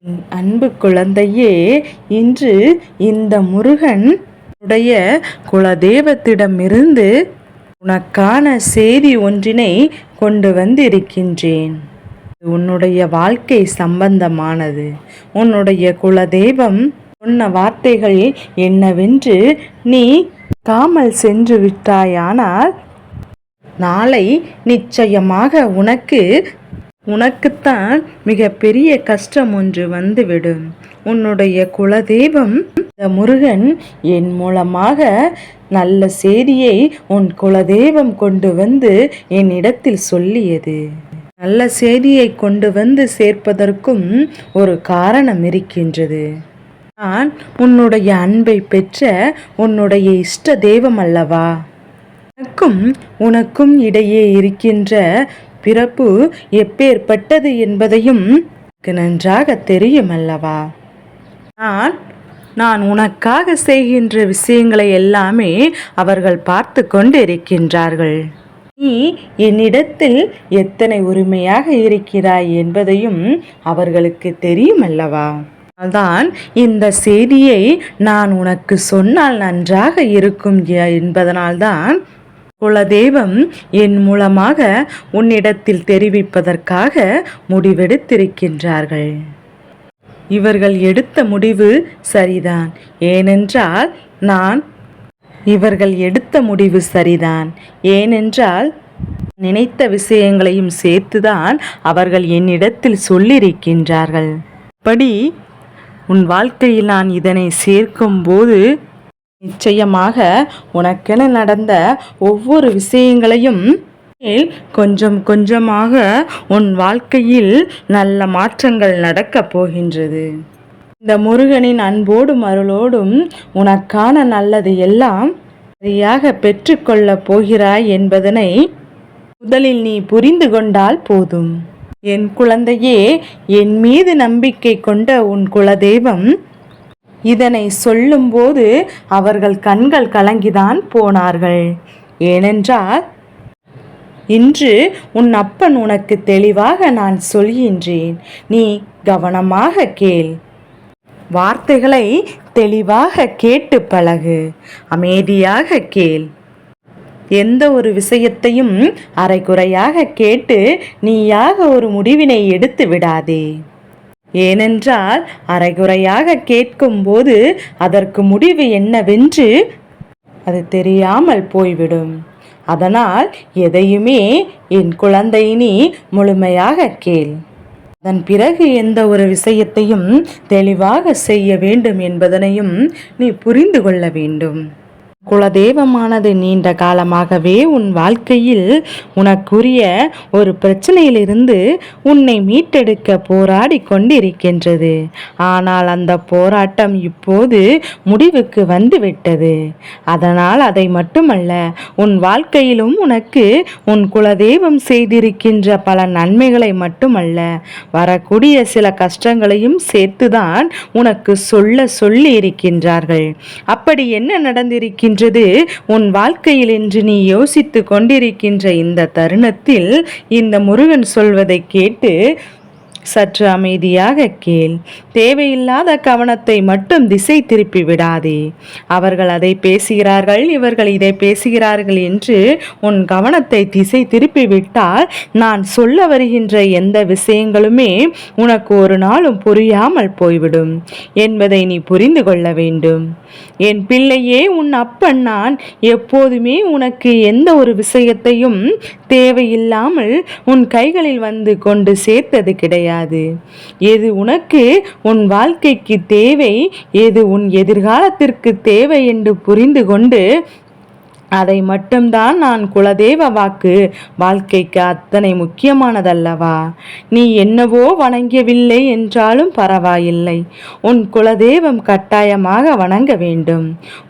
அன்பு குழந்தையே, இன்று இந்த முருகன் உடைய குலதெய்வத்திடமிருந்து உனக்கான செய்தி ஒன்றினை கொண்டு வந்திருக்கின்றேன். உன்னுடைய வாழ்க்கை சம்பந்தமானது. உன்னுடைய குலதெய்வம் சொன்ன வார்த்தைகள் என்னவென்று நீ காமல் சென்று விட்டாயானால் நாளை நிச்சயமாக உனக்குத்தான் மிக பெரிய கஷ்டம் ஒன்று வந்துவிடும். உன்னுடைய குலதெய்வம் இந்த முருகன் என் மூலமாக நல்ல செய்தியை உன் குலதெய்வம் கொண்டு வந்து என்னிடத்தில் சொல்லியது. நல்ல செய்தியை கொண்டு வந்து சேர்ப்பதற்கும் ஒரு காரணம் இருக்கின்றது. நான் உன்னுடைய அன்பை பெற்ற உன்னுடைய இஷ்ட தெய்வம் அல்லவா? உனக்கும் இடையே இருக்கின்ற பிறப்பு எப்பேற்பட்டது என்பதையும் நன்றாக தெரியும் அல்லவா? நான் உனக்காக செய்கின்ற விஷயங்களை எல்லாமே அவர்கள் பார்த்து கொண்டு இருக்கின்றார்கள். நீ என்னிடத்தில் எத்தனை உரிமையாக இருக்கிறாய் என்பதையும் அவர்களுக்கு தெரியும் அல்லவா? தான் இந்த செய்தியை நான் உனக்கு சொன்னால் நன்றாக இருக்கும் என்பதனால்தான் குலதெய்வம் என் மூலமாக உன்னிடத்தில் தெரிவிப்பதற்காக முடிவெடுத்திருக்கின்றார்கள். இவர்கள் எடுத்த முடிவு சரிதான். ஏனென்றால் நினைத்த விஷயங்களையும் சேர்த்துதான் அவர்கள் என்னிடத்தில் சொல்லியிருக்கின்றார்கள். படி உன் வாழ்க்கையில் நான் இதனை சேர்க்கும் போது நிச்சயமாக உனக்கென நடந்த ஒவ்வொரு விஷயங்களையும் கொஞ்சம் கொஞ்சமாக உன் வாழ்க்கையில் நல்ல மாற்றங்கள் நடக்கப் போகின்றது. இந்த முருகனின் அன்போடும் அருளோடும் உனக்கான நல்லது எல்லாம் சரியாக பெற்றுக்கொள்ளப் போகிறாய் என்பதனை முதலில் நீ புரிந்து கொண்டால் போதும். என் குழந்தையே, என் மீது நம்பிக்கை கொண்ட உன் குலதெய்வம் இதனை சொல்லும்போது அவர்கள் கண்கள் கலங்கிதான் போனார்கள். ஏனென்றால் இன்று உன் அப்பன் உனக்கு தெளிவாக நான் சொல்கின்றேன். நீ கவனமாக கேள். வார்த்தைகளை தெளிவாக கேட்டு பழகு. அமைதியாக கேள். எந்த ஒரு விஷயத்தையும் அரைகுறையாக கேட்டு நீயாக ஒரு முடிவினை எடுத்து விடாதே. ஏனென்றால் அரைகுறையாக கேட்கும்போது அதற்கு முடிவு என்னவென்று அது தெரியாமல் போய்விடும். அதனால் எதையுமே என் குழந்தை நீ முழுமையாக கேள். அதன் பிறகு எந்த ஒரு விஷயத்தையும் தெளிவாக செய்ய வேண்டும் என்பதனையும் நீ புரிந்து கொள்ள வேண்டும். குலதெய்வமானது நீண்ட காலமாகவே உன் வாழ்க்கையில் உனக்குரிய ஒரு பிரச்சனையிலிருந்து உன்னை மீட்டெடுக்க போராடி கொண்டிருக்கின்றது. ஆனால் அந்த போராட்டம் இப்போது முடிவுக்கு வந்துவிட்டது. அதனால் அதை மட்டுமல்ல, உன் வாழ்க்கையிலும் உனக்கு உன் குலதெய்வம் செய்திருக்கின்ற பல நன்மைகளை மட்டுமல்ல, வரக்கூடிய சில கஷ்டங்களையும் சேர்த்துதான் உனக்கு சொல்லி இருக்கின்றார்கள். அப்படி என்ன நடந்திருக்கின்ற உன் வாழ்க்கையில் என்று நீ யோசித்து கொண்டிருக்கின்ற இந்த தருணத்தில் இந்த முருகன் சொல்வதை கேட்டு சற்று அமைதியாக கேள். தேவையில்லாத கவனத்தை மட்டும் திசை திருப்பி விடாதே. அவர்கள் அதை பேசுகிறார்கள், இவர்கள் இதை பேசுகிறார்கள் என்று உன் கவனத்தை திசை திருப்பி விட்டால் நான் சொல்ல வருகின்ற எந்த விஷயங்களுமே உனக்கு ஒரு நாளும் புரியாமல் போய்விடும் என்பதை நீ புரிந்து கொள்ள வேண்டும். என் பிள்ளையே, உன் அப்பன் நான் எப்போதுமே உனக்கு எந்த ஒரு விஷயத்தையும் தேவையில்லாமல் உன் கைகளில் வந்து கொண்டு சேர்த்தது கிடையாது. எது உனக்கு உன் வாழ்க்கைக்கு தேவை, எது உன் எதிர்காலத்திற்கு தேவை என்று புரிந்து கொண்டு அதை மட்டும்தான் நான் குலதெய்வ வாக்கு வாழ்க்கைக்கு அத்தனை முக்கியமானதல்லவா? நீ என்னவோ வணங்கவில்லை என்றாலும் பரவாயில்லை. உன் குலதெய்வம் கட்டாயமாக வணங்க வேண்டும்.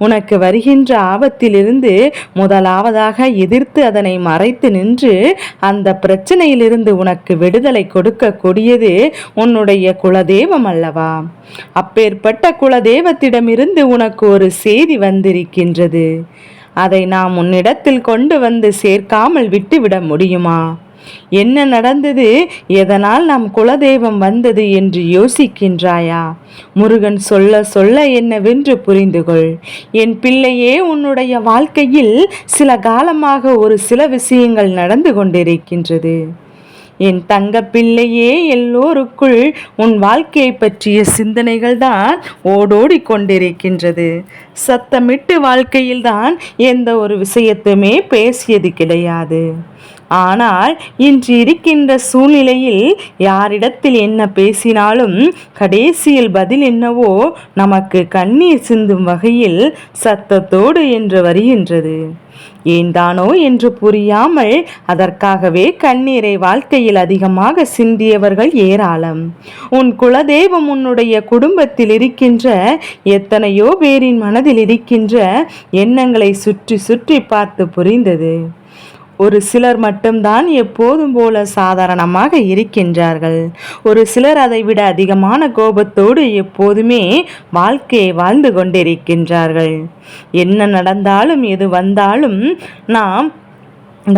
உனக்கு வருகின்ற ஆபத்திலிருந்து முதலாவதாக எதிர்த்து அதனை மறைத்து நின்று அந்த பிரச்சனையிலிருந்து உனக்கு விடுதலை கொடுக்கக்கூடியது உன்னுடைய குலதெய்வம் அல்லவா? அப்பேற்பட்ட குலதெய்வத்திடமிருந்து உனக்கு ஒரு செய்தி வந்திருக்கின்றது. அதை நாம் உன்னிடத்தில் கொண்டு வந்து சேர்க்காமல் விட்டுவிட முடியுமா? என்ன நடந்தது, எதனால் நம் குலதெய்வம் வந்தது என்று யோசிக்கின்றாயா? முருகன் சொல்ல சொல்ல என்னவென்று புரிந்து கொள். என் பிள்ளையே, உன்னுடைய வாழ்க்கையில் சில காலமாக ஒரு சில விஷயங்கள் நடந்து கொண்டிருக்கின்றது. என் தங்க பிள்ளையே, எல்லோருக்குள் உன் வாழ்க்கையை பற்றிய சிந்தனைகள் தான் ஓடோடி கொண்டிருக்கின்றது. சத்தமிட்டு வாழ்க்கையில்தான் எந்த ஒரு விஷயத்துமே பேசியது கிடையாது. ஆனால் இன்று இருக்கின்ற சூழ்நிலையில் யாரிடத்தில் என்ன பேசினாலும் கடைசியில் பதில் என்னவோ நமக்கு கண்ணீர் சிந்தும் வகையில் சத்தத்தோடு என்று வருகின்றது. ஏன்தானோ என்று புரியாமல் அதற்காகவே கண்ணீரை வாழ்க்கையில் அதிகமாக சிந்தியவர்கள் ஏராளம். உன் குலதெய்வம் உன்னுடைய குடும்பத்தில் இருக்கின்ற எத்தனையோ பேரின் மனதில் இருக்கின்ற எண்ணங்களை சுற்றி சுற்றி பார்த்து புரிந்தது. ஒரு சிலர் மட்டும்தான் எப்போதும் போல சாதாரணமாக இருக்கின்றார்கள். ஒரு சிலர் அதைவிட அதிகமான கோபத்தோடு எப்போதுமே வாழ்க்கையை வாழ்ந்து கொண்டிருக்கின்றார்கள். என்ன நடந்தாலும் எது வந்தாலும் நாம்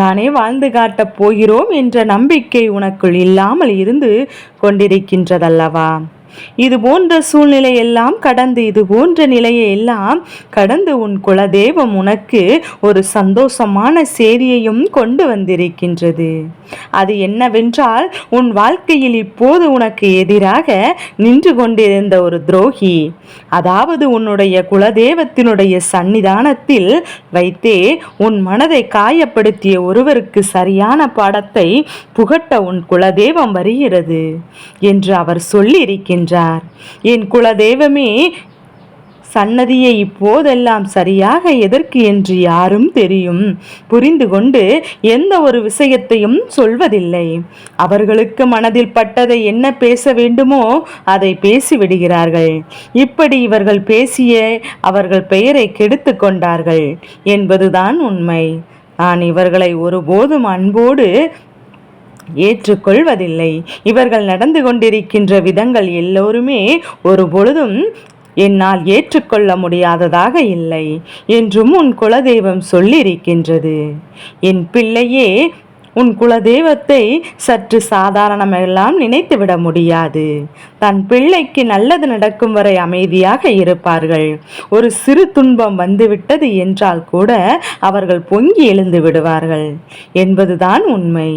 தானே வாழ்ந்து காட்டப் போகிறோம் என்ற நம்பிக்கை உனக்குள் இல்லாமல் இருந்து கொண்டிருக்கின்றதல்லவா? இது போன்ற சூழ்நிலை எல்லாம் கடந்து, இது போன்ற நிலையை எல்லாம் கடந்து உன் குலதெய்வம் உனக்கு ஒரு சந்தோஷமான செய்தியையும் கொண்டு வந்திருக்கின்றது. அது என்னவென்றால், உன் வாழ்க்கையில் இப்போது உனக்கு எதிராக நின்று கொண்டிருந்த ஒரு துரோகி, அதாவது உன்னுடைய குலதெய்வத்தினுடைய சன்னிதானத்தில் வைத்தே உன் மனதை காயப்படுத்திய ஒருவருக்கு சரியான பாடத்தை புகட்ட உன் குலதெய்வம் வருகிறது என்று அவர் சொல்லியிருக்கின்றார். என் குலதெய்வமே, சன்னதியை இப்போதெல்லாம் சரியாக எதற்கு என்று யாரும் தெரியும் புரிந்து கொண்டு எந்த ஒரு விஷயத்தையும் சொல்வதில்லை. அவர்களுக்கு மனதில் பட்டதை என்ன பேச வேண்டுமோ அதை பேசிவிடுகிறார்கள். இப்படி இவர்கள் பேசிய அவர்கள் பெயரை கெடுத்து கொண்டார்கள் என்பதுதான் உண்மை. நான் இவர்களை ஒருபோதும் அன்போடு ஏற்றுக்கொள்வதில்லை. இவர்கள் நடந்து கொண்டிருக்கின்ற விதங்கள் எல்லோருமே ஒரு பொழுதும் என்னால் ஏற்றுக்கொள்ள முடியாததாக இல்லை என்றும் உன் குலதெய்வம் சொல்லியிருக்கின்றது. என் பிள்ளையே, உன் குலதெய்வத்தை சற்று சாதாரணமெல்லாம் நினைத்துவிட முடியாது. தன் பிள்ளைக்கு நல்லது நடக்கும் வரை அமைதியாக இருப்பார்கள். ஒரு சிறு துன்பம் வந்துவிட்டது என்றால் கூட அவர்கள் பொங்கி எழுந்து விடுவார்கள் என்பதுதான் உண்மை.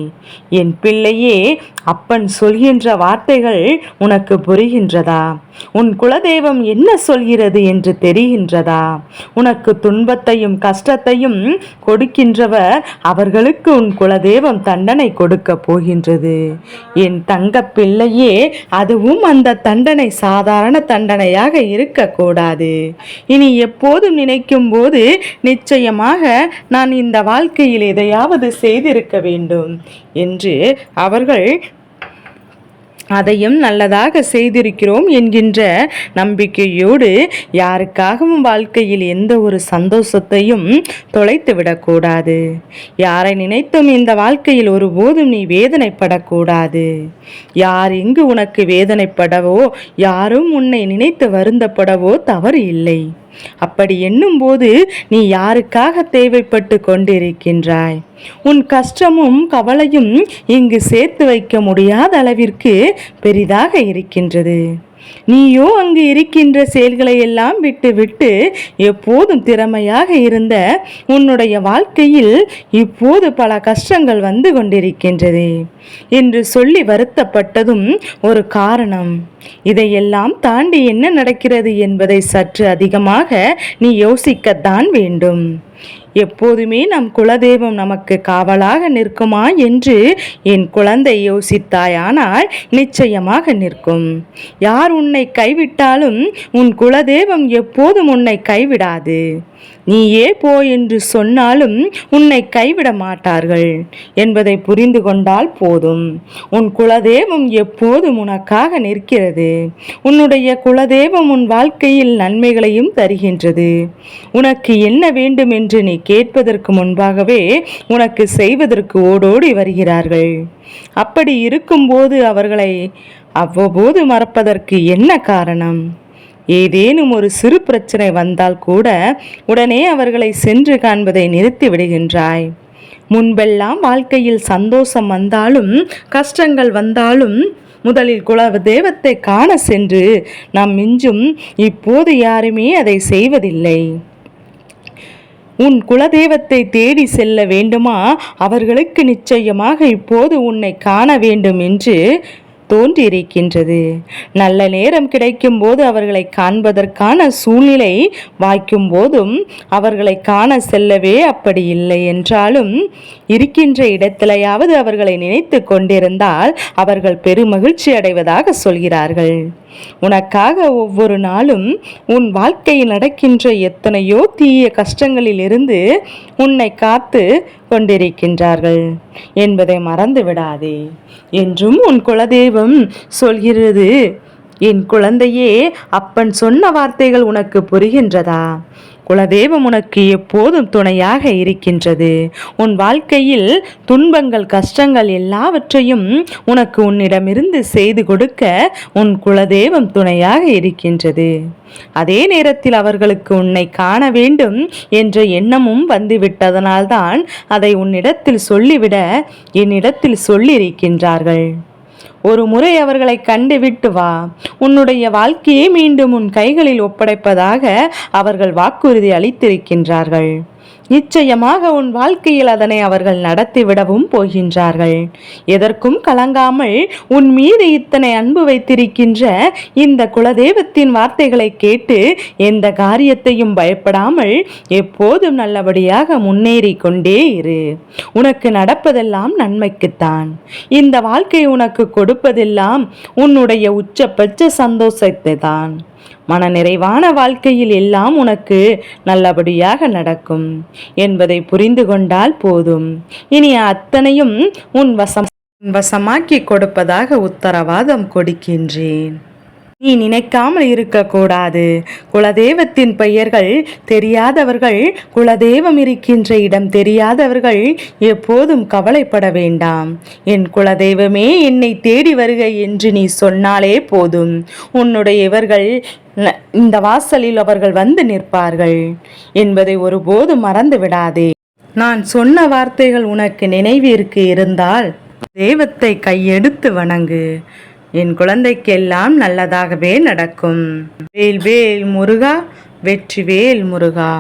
என் பிள்ளையே, அப்பன் சொல்கின்ற வார்த்தைகள் உனக்கு புரிகின்றதா? உன் குலதெய்வம் என்ன சொல்கிறது என்று தெரிகின்றதா? உனக்கு துன்பத்தையும் கஷ்டத்தையும் கொடுக்கின்றவர் அவர்களுக்கு உன் குலதெய்வம் தண்டனை கொடுக்க போகின்றது. என் தங்க பிள்ளையே, அதுவும் அந்த தண்டனை சாதாரண தண்டனையாக இருக்கக்கூடாது. இனி எப்போதும் நினைக்கும் போது நிச்சயமாக நான் இந்த வாழ்க்கையில் எதையாவது செய்திருக்க வேண்டும் என்று அவர்கள் அதையும் நல்லதாக செய்திருக்கிறோம் என்கின்ற நம்பிக்கையோடு யாருக்காகவும் வாழ்க்கையில் எந்த ஒரு சந்தோஷத்தையும் தொலைத்து விடக்கூடாது. யாரை நினைத்தும் இந்த வாழ்க்கையில் ஒருபோதும் நீ வேதனைப்படக்கூடாது. யார் இங்கு உனக்கு வேதனைப்படவோ, யாரும் உன்னை நினைத்து வருந்தப்படவோ தவறு இல்லை. அப்படி எண்ணும்போது நீ யாருக்காக தேவைப்பட்டு கொண்டிருக்கின்றாய்? உன் கஷ்டமும் கவலையும் இங்கு சேர்த்து வைக்க முடியாத அளவிற்கு பெரிதாக இருக்கின்றது. நீயோ அங்கு இருக்கின்ற செயல்களை எல்லாம் விட்டு விட்டு எப்போதும் திறமையாக இருந்த உன்னுடைய வாழ்க்கையில் இப்போது பல கஷ்டங்கள் வந்து கொண்டிருக்கின்றது என்று சொல்லி வருத்தப்பட்டதும் ஒரு காரணம். இதையெல்லாம் தாண்டி என்ன நடக்கிறது என்பதை சற்று அதிகமாக நீ யோசிக்கத்தான் வேண்டும். எப்போதுமே நம் குலதெய்வம் நமக்கு காவலாக நிற்குமா என்று என் குழந்தை யோசித்தாயானால் நிச்சயமாக நிற்கும். யார் உன்னை கைவிட்டாலும் உன் குலதெய்வம் எப்போதும் உன்னை கைவிடாது. நீயே போ என்று சொன்னாலும் உன்னை கைவிட மாட்டார்கள் என்பதை புரிந்து கொண்டால் போதும். உன் குலதெய்வம் எப்போதும் உனக்காக நிற்கிறது. உன்னுடைய குலதெய்வம் உன் வாழ்க்கையில் நன்மைகளையும் தருகின்றது. உனக்கு என்ன வேண்டும் என்று நீ கேட்பதற்கு முன்பாகவே உனக்கு செய்வதற்கு ஓடோடி வருகிறார்கள். அப்படி இருக்கும்போது அவர்களை அவ்வப்போது மறப்பதற்கு என்ன காரணம்? ஏதேனும் ஒரு சிறு பிரச்சனை வந்தால் கூட உடனே அவர்களை சென்று காண்பதை நிறுத்தி விடுகின்றாய். முன்பெல்லாம் வாழ்க்கையில் சந்தோஷம் வந்தாலும் கஷ்டங்கள் வந்தாலும் முதலில் குல தெய்வத்தை காண சென்று நாம் மிஞ்சும் இப்போது யாருமே அதை செய்வதில்லை. உன் குலதெய்வத்தை தேடி செல்ல வேண்டுமா? அவர்களுக்கு நிச்சயமாக இப்போது உன்னை காண வேண்டும் என்று தோன்றியிருக்கின்றது. நல்ல நேரம் கிடைக்கும் போது அவர்களை காண்பதற்கான சூழ்நிலை வாய்க்கும் போதும் அவர்களை காண செல்லவே அப்படி இல்லை என்றாலும் இருக்கின்ற இடத்திலேயாவது அவர்களை நினைத்து கொண்டிருந்தால் அவர்கள் பெருமகிழ்ச்சி அடைவதாக சொல்கிறார்கள். உனக்காக ஒவ்வொரு நாளும் உன் வாழ்க்கையில் நடக்கின்ற எத்தனையோ தீய கஷ்டங்களில் இருந்து உன்னை காத்து கொண்டிருக்கின்றார்கள் என்பதை மறந்து விடாதே என்றும் உன் குலதெய்வம் சொல்கிறது. என் குழந்தையே, அப்பன் சொன்ன வார்த்தைகள் உனக்கு புரிகின்றதா? குலதெய்வம் உனக்கு எப்போதும் துணையாக இருக்கின்றது. உன் வாழ்க்கையில் துன்பங்கள் கஷ்டங்கள் எல்லாவற்றையும் உனக்கு உன்னிடமிருந்து செய்து கொடுக்க உன் குலதெய்வம் துணையாக இருக்கின்றது. அதே நேரத்தில் அவர்களுக்கு உன்னை காண வேண்டும் என்ற எண்ணமும் வந்துவிட்டதனால்தான் அதை உன்னிடத்தில் சொல்லிவிட என்னிடத்தில் சொல்லியிருக்கின்றார்கள். ஒரு முறை அவர்களை கண்டுவிட்டு வா. உன்னுடைய வாழ்க்கையை மீண்டும் உன் கைகளில் ஒப்படைப்பதாக அவர்கள் வாக்குறுதி அளித்திருக்கின்றார்கள். நிச்சயமாக உன் வாழ்க்கையில் அதனை அவர்கள் நடத்திவிடவும் போகின்றார்கள். எதற்கும் கலங்காமல் உன் மீது இத்தனை அன்பு வைத்திருக்கின்ற இந்த குலதெய்வத்தின் வார்த்தைகளை கேட்டு எந்த காரியத்தையும் பயப்படாமல் எப்போதும் நல்லபடியாக முன்னேறி கொண்டே இரு. உனக்கு நடப்பதெல்லாம் நன்மைக்குத்தான். இந்த வாழ்க்கை உனக்கு கொடுப்பதெல்லாம் உன்னுடைய உச்சபட்ச சந்தோஷத்தை தான். மனநிறைவான வாழ்க்கையில் எல்லாம் உனக்கு நல்லபடியாக நடக்கும் என்பதை புரிந்து கொண்டால் போதும். இனி அத்தனையும் உன் வசமாக்கி கொடுப்பதாக உத்தரவாதம் கொடுக்கின்றேன். நீ நினைக்காமல் இருக்கக்கூடாது. குலதெய்வத்தின் பெயர்கள் தெரியாதவர்கள், குலதெய்வம் இருக்கின்ற இடம் தெரியாதவர்கள் எப்போதும் கவலைப்பட வேண்டாம். என் குலதெய்வமே என்னை தேடி வருக என்று நீ சொன்னாலே போதும். உன்னுடைய இவர்கள் இந்த வாசலில் அவர்கள் வந்து நிற்பார்கள் என்பதை ஒருபோதும் மறந்து விடாதே. நான் சொன்ன வார்த்தைகள் உனக்கு நினைவிற்கு இருந்தால் தெய்வத்தை கையெடுத்து வணங்கு. என் குழந்தைக்கெல்லாம் நல்லதாகவே நடக்கும். வேல் வேல் முருகா, வெற்றி வேல் முருகா.